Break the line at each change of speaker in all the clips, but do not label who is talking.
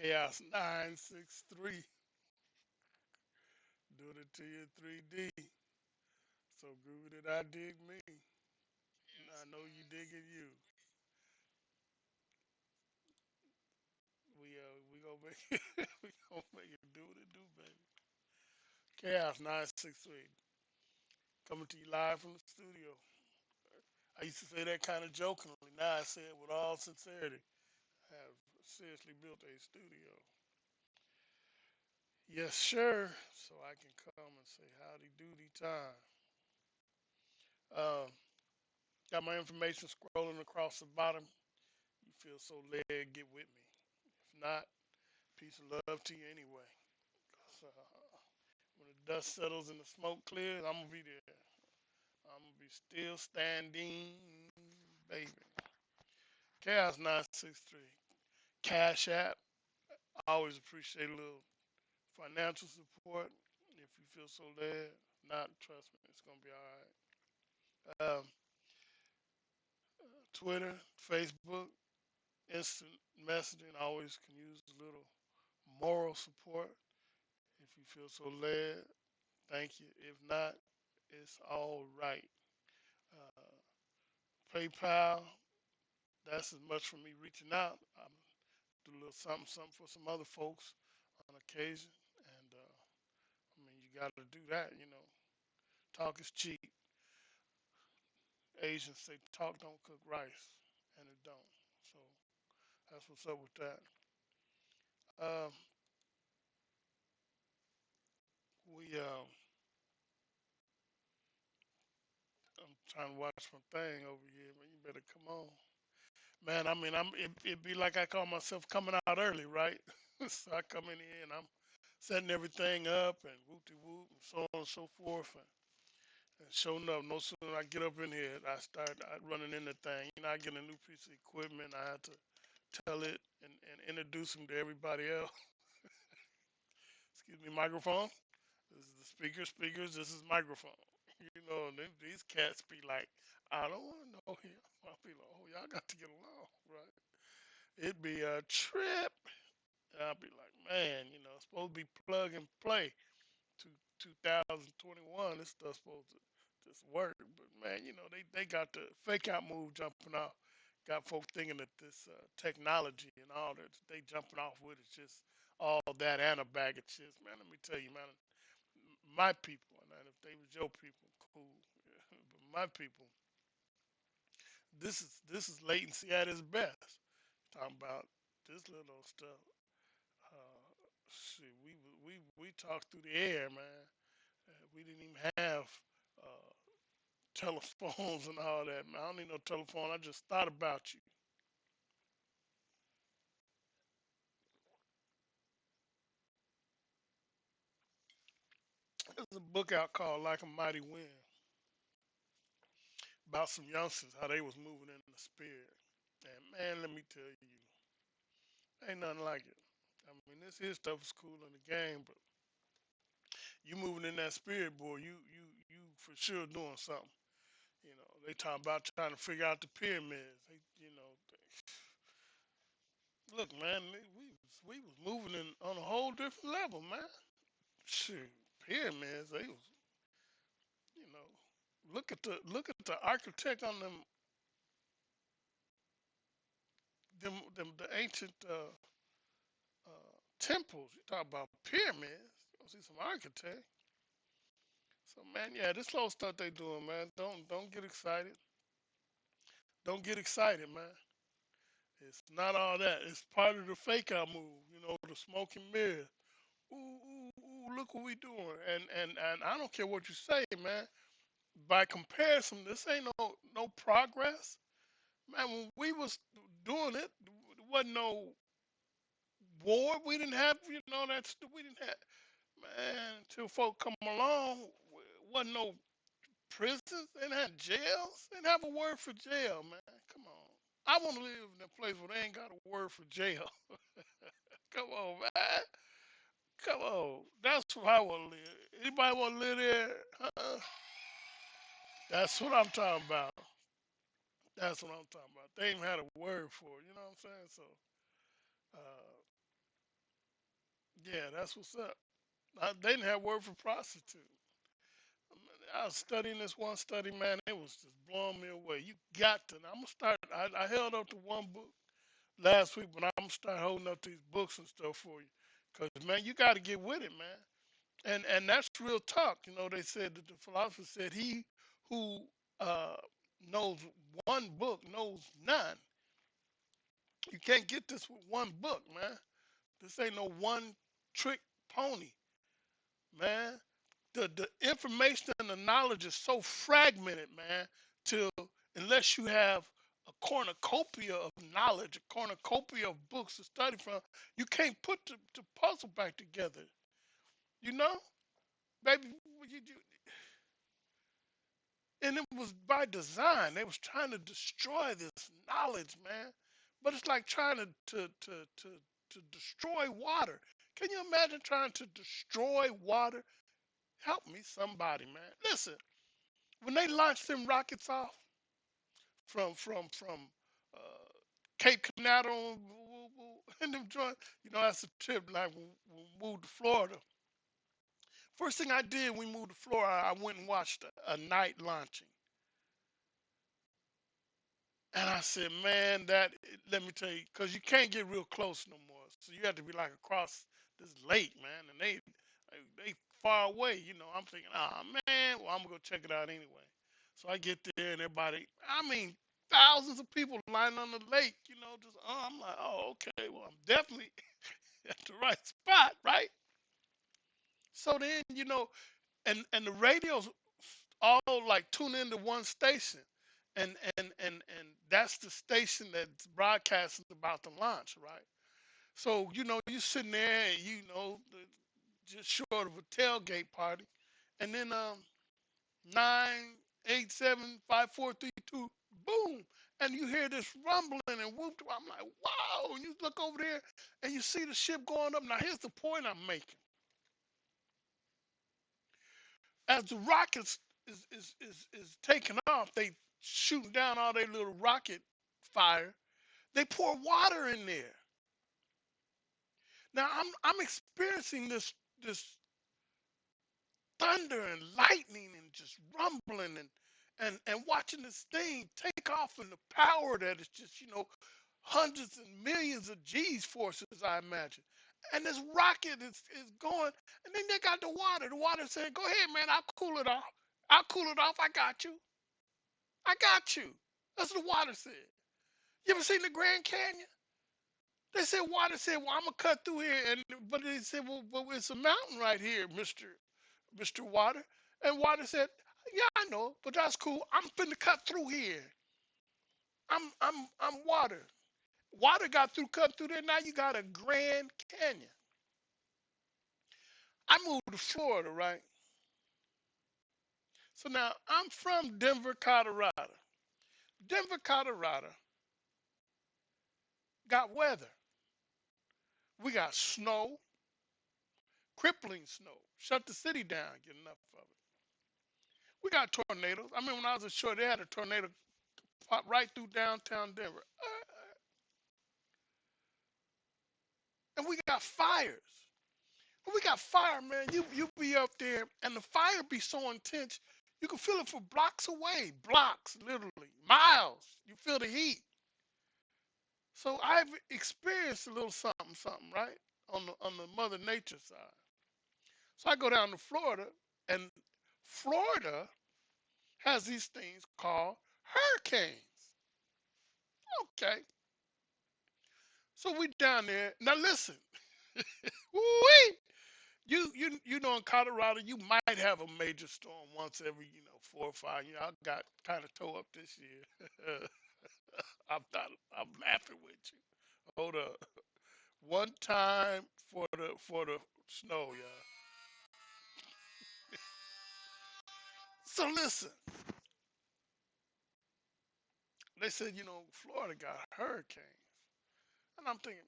Chaos 963. Doing it to you 3D. So groovy that I dig me. And I know you digging you. We gonna make it, we gonna make it do what it do, baby. Chaos 963. Coming to you live from the studio. I used to say that kind of jokingly. Now I say it with all sincerity. I have seriously built a studio. Yes, sure. So I can come and say howdy doody time. Uh, got my information scrolling across the bottom. You feel so led, get with me. If not, peace and love to you anyway. 'Cause, when the dust settles and the smoke clears, I'm gonna be there. I'm gonna be still standing, baby. Chaos 963. Cash App. I always appreciate a little financial support if you feel so led. Not, trust me, it's gonna be all right. Twitter, Facebook, instant messaging. I always can use a little moral support if you feel so led. Thank you. If not, it's all right. Uh, PayPal. That's as much for me reaching out. I do a little something, something for some other folks on occasion, and I mean, you got to do that. Talk is cheap. Asians say talk don't cook rice, and it don't. So that's what's up with that. Um, we I'm trying to watch my thing over here, man. You better come on, man. I mean, it be like I call myself coming out early, right? So I come in here and I'm setting everything up and whoop de whoop and so on and so forth. And sure enough, no sooner I get up in here, I start running in the thing. I get a new piece of equipment. I have to tell it and introduce them to everybody else. Excuse me, microphone. This is the speakers. This is microphone. And these cats be like, I don't want to know him. I'll be like, oh, y'all got to get along, right? It'd be a trip. And I'll be like, man, it's supposed to be plug and play. To 2021, this stuff's supposed to just work. But man, they got the fake out move jumping off. Got folk thinking that this technology and all that they jumping off with is just all that and a bag of chips. Man, let me tell you, man, my people, and if they was your people, cool. But my people, this is latency at its best. Talking about this little old stuff. Shit, we talked through the air, man. We didn't even have uh, telephones and all that. Man, I don't need no telephone. I just thought about you. There's a book out called Like a Mighty Wind about some youngsters how they was moving in the spirit. And man, let me tell you, ain't nothing like it. I mean, this here stuff is cool in the game, but you moving in that spirit, boy, you for sure doing something. They talking about trying to figure out the pyramids. Look, man, we was moving in on a whole different level, man. Shoot, pyramids, they was, you know, look at the architect on them the ancient temples. You talk about pyramids, you gonna see some architect. So man, yeah, this little stuff they doing, man. Don't get excited. Don't get excited, man. It's not all that. It's part of the fake out move, the smoke and mirrors. Ooh, ooh, ooh, look what we doing. And I don't care what you say, man. By comparison, this ain't no progress. Man, when we was doing it, there wasn't no war. We didn't have, we didn't have, man, until folk come along, wasn't no prisons, they didn't have jails. They didn't have a word for jail, man. Come on. I want to live in a place where they ain't got a word for jail. Come on, man. Come on. That's where I want to live. Anybody want to live there? That's what I'm talking about. That's what I'm talking about. They ain't had a word for it. You know what I'm saying? So, uh, Yeah, that's what's up. They didn't have word for prostitute. I was studying this one study, man. It was just blowing me away. You got to. I'm gonna start. I held up to one book last week, but I'm gonna start holding up these books and stuff for you. Cause man, you got to get with it, man. And that's real talk. You know, they said that the philosopher said he who uh, knows one book knows none. You can't get this with one book, man. This ain't no one trick pony, man. The information and the knowledge is so fragmented, man, till unless you have a cornucopia of knowledge, a cornucopia of books to study from, you can't put the puzzle back together. You know, baby, and it was by design. They was trying to destroy this knowledge, man. But it's like trying to destroy water. Can you imagine trying to destroy water? Help me, somebody, man. Listen, when they launched them rockets off from uh, Cape Canaveral and them joint, that's a trip like when we moved to Florida. First thing I did when we moved to Florida, I went and watched a night launching. And I said, man, let me tell you, because you can't get real close no more. So you have to be like across this lake, man. And they far away, I'm thinking, man, well, I'm going to go check it out anyway. So I get there and everybody, I mean, thousands of people lying on the lake, just, I'm like, oh, okay, well, I'm definitely at the right spot, right? So then, and the radios all like tune into one station, and that's the station that's broadcasting about the launch, right? So you sitting there, and just short of a tailgate party, and then 9, 8, 7, 5, 4, 3, 2, boom, and you hear this rumbling and whoop. I'm like, wow! And you look over there and you see the ship going up. Now here's the point I'm making: as the rockets is taking off, they shooting down all their little rocket fire. They pour water in there. Now I'm experiencing this thunder and lightning and just rumbling and watching this thing take off and the power that is just hundreds and millions of G's forces, I imagine. And this rocket is going, and then they got the water. The water said, "Go ahead, man. I'll cool it off. I'll cool it off. I got you. I got you." That's what the water said. You ever seen the Grand Canyon? They said water said, "Well, I'm gonna cut through here," but they said, "Well, but it's a mountain right here, Mister Water." And water said, "Yeah, I know, but that's cool. I'm finna cut through here. I'm water. Water got through, cut through there. Now you got a Grand Canyon." I moved to Florida, right? So now I'm from Denver, Colorado. Denver, Colorado got weather. We got snow, crippling snow. Shut the city down, get enough of it. We got tornadoes. I mean, when I was in short, they had a tornado pop right through downtown Denver. And we got fires. When we got fire, man. You be up there, and the fire be so intense, you can feel it for blocks away. Blocks, literally. Miles. You feel the heat. So I've experienced a little something, something, right? On the Mother Nature side. So I go down to Florida, and Florida has these things called hurricanes. Okay. So we down there. Now listen, woo-wee. You know in Colorado you might have a major storm once every 4 or 5. I got kind of toe up this year. I'm laughing with you. Hold up. One time for the snow, y'all. So listen, they said Florida got hurricanes, and I'm thinking,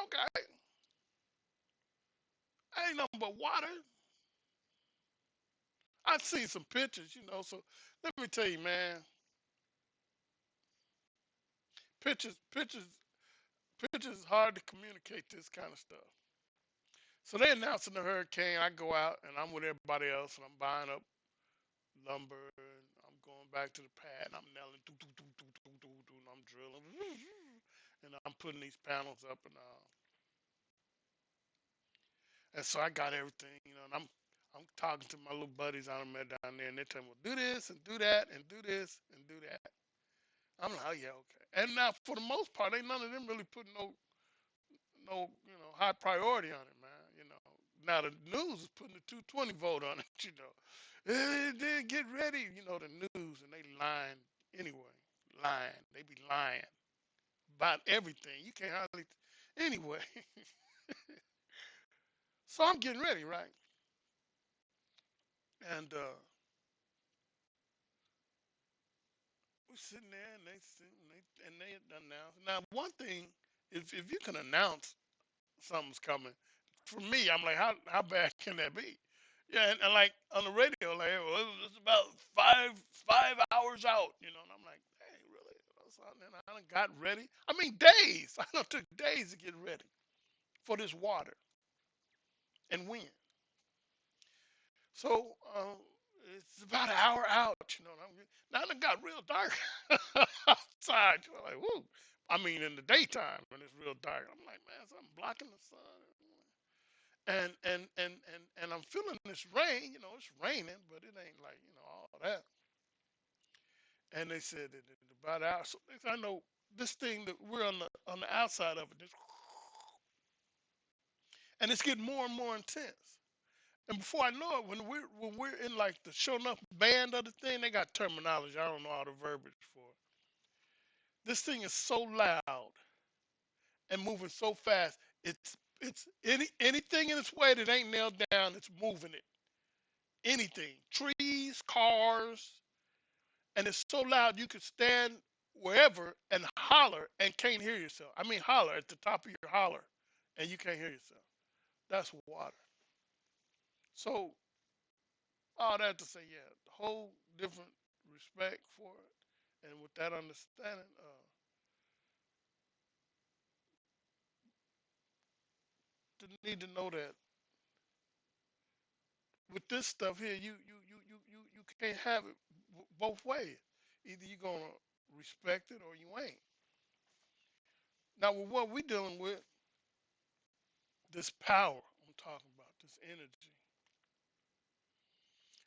okay, ain't nothing but water. I've seen some pictures. So let me tell you, man, pictures is hard to communicate this kind of stuff. So they announcing the hurricane. I go out and I'm with everybody else and I'm buying up lumber and I'm going back to the pad and I'm nailing, and I'm drilling, and I'm putting these panels up and so I got everything, and I'm talking to my little buddies I done met down there, and they're telling me, well, do this and do that and do this and do that. I'm like, oh yeah, okay. And now for the most part, ain't none of them really putting no high priority on it, man. Now the news is putting the 220 vote on it. Then get ready, the news, and they lying anyway, lying. They be lying about everything. You can't hardly anyway. So I'm getting ready, right? And we're sitting there, and they announce. Now, one thing, if you can announce something's coming. For me, I'm like, how bad can that be? Yeah, and like on the radio, like, well, it's about five hours out, and I'm like, hey, really? And I done got ready. I mean, days. I done took days to get ready for this water and wind. So it's about an hour out, and now it got real dark outside. Like, woo. I mean, in the daytime when it's real dark, I'm like, man, something blocking the sun. And I'm feeling this rain. It's raining, but it ain't like all that. And they said that about out. So next I know this thing that we're on the outside of it, and it's getting more and more intense. And before I know it, when we're in like the show enough band of the thing, they got terminology. I don't know all the verbiage for it. This thing is so loud and moving so fast. It's anything in its way that ain't nailed down. It's moving it. Anything, trees, cars, and it's so loud you can stand wherever and holler and can't hear yourself. I mean, holler at the top of your holler, and you can't hear yourself. That's water. So all that to say, yeah, whole different respect for it, and with that understanding, to need to know that with this stuff here, you can't have it both ways. Either you're gonna respect it or you ain't. Now, with what we dealing with, this power I'm talking about, this energy.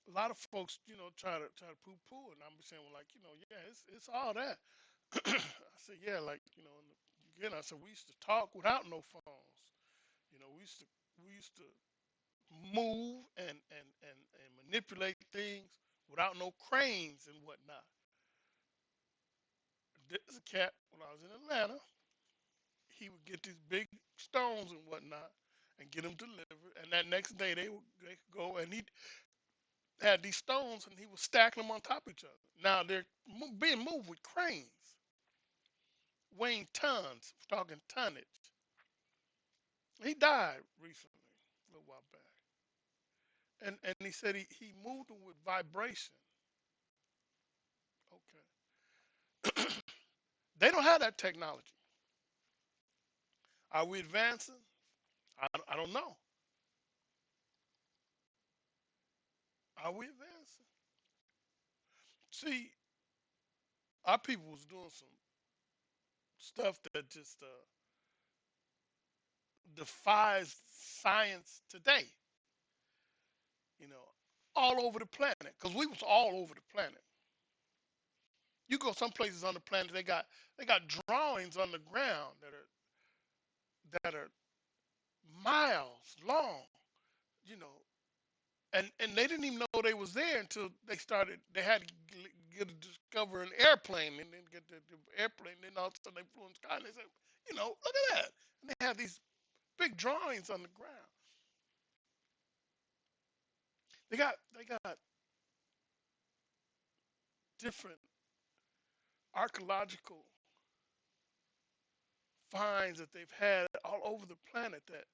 A lot of folks, try to poo-poo, and I'm saying, well, like, yeah, it's all that. I said, yeah, like, in the beginning, I said we used to talk without no phones. We used to move and manipulate things without no cranes and whatnot. There's a cat when I was in Atlanta. He would get these big stones and whatnot and get them delivered, and that next day they could go and he had these stones and he was stacking them on top of each other. Now they're being moved with cranes, weighing tons, talking tonnage. He died recently, a little while back, and he said he moved them with vibration. Okay, they don't have that technology. Are we advancing? I don't know. Are we advancing? See, our people was doing some stuff that just defies science today. You know, all over the planet, because we was all over the planet. You go some places on the planet, they got drawings on the ground that are miles long. You know, and they didn't even know they was there until they started. They had to get to discover an airplane, and then get the airplane. And then all of a sudden they flew in the sky, and they said, look at that. And they had these big drawings on the ground. They got different archaeological finds that they've had all over the planet that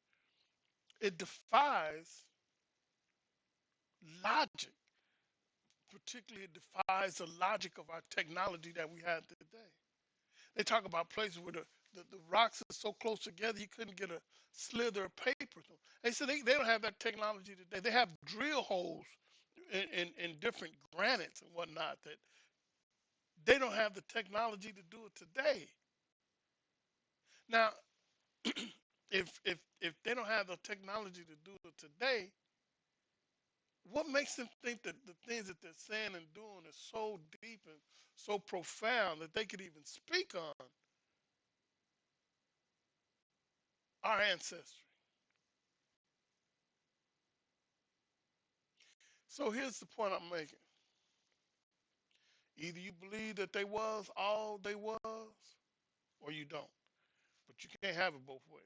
it defies logic. Particularly, it defies the logic of our technology that we have today. They talk about places where the rocks are so close together you couldn't get a slither of paper through. They said they don't have that technology today. They have drill holes in different granites and whatnot that they don't have the technology to do it today. Now, if they don't have the technology to do it today, what makes them think that the things that they're saying and doing is so deep and so profound that they could even speak on our ancestry? So here's the point I'm making. Either you believe that they was all they was, or you don't. But you can't have it both ways.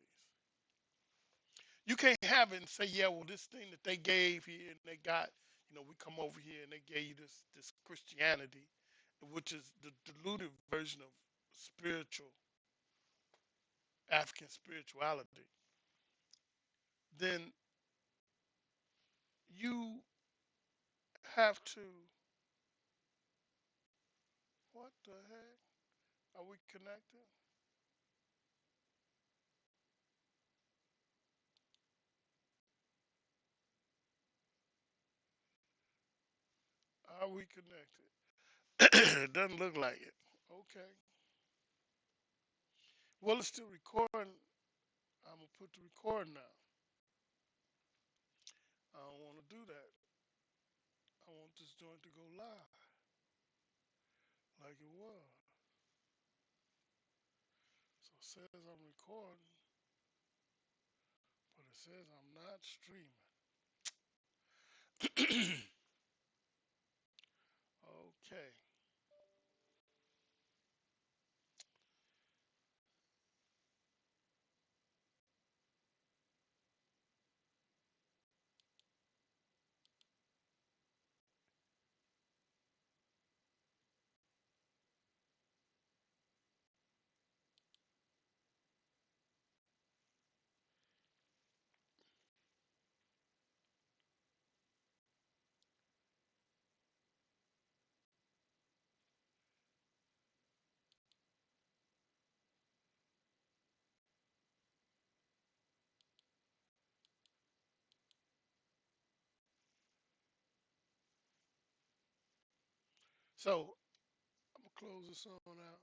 You can't have it and say, yeah, well, this thing that they gave here and they got, we come over here and they gave you this Christianity, which is the diluted version of spiritual African spirituality. Then you have to, what the heck? Are we connected? Are we connected? It doesn't look like it. Okay. Well, it's still recording. I'm gonna put the recording now. I don't want to do that. I want this joint to go live like it was. So it says I'm recording, but it says I'm not streaming. Okay. So I'm gonna close this on out.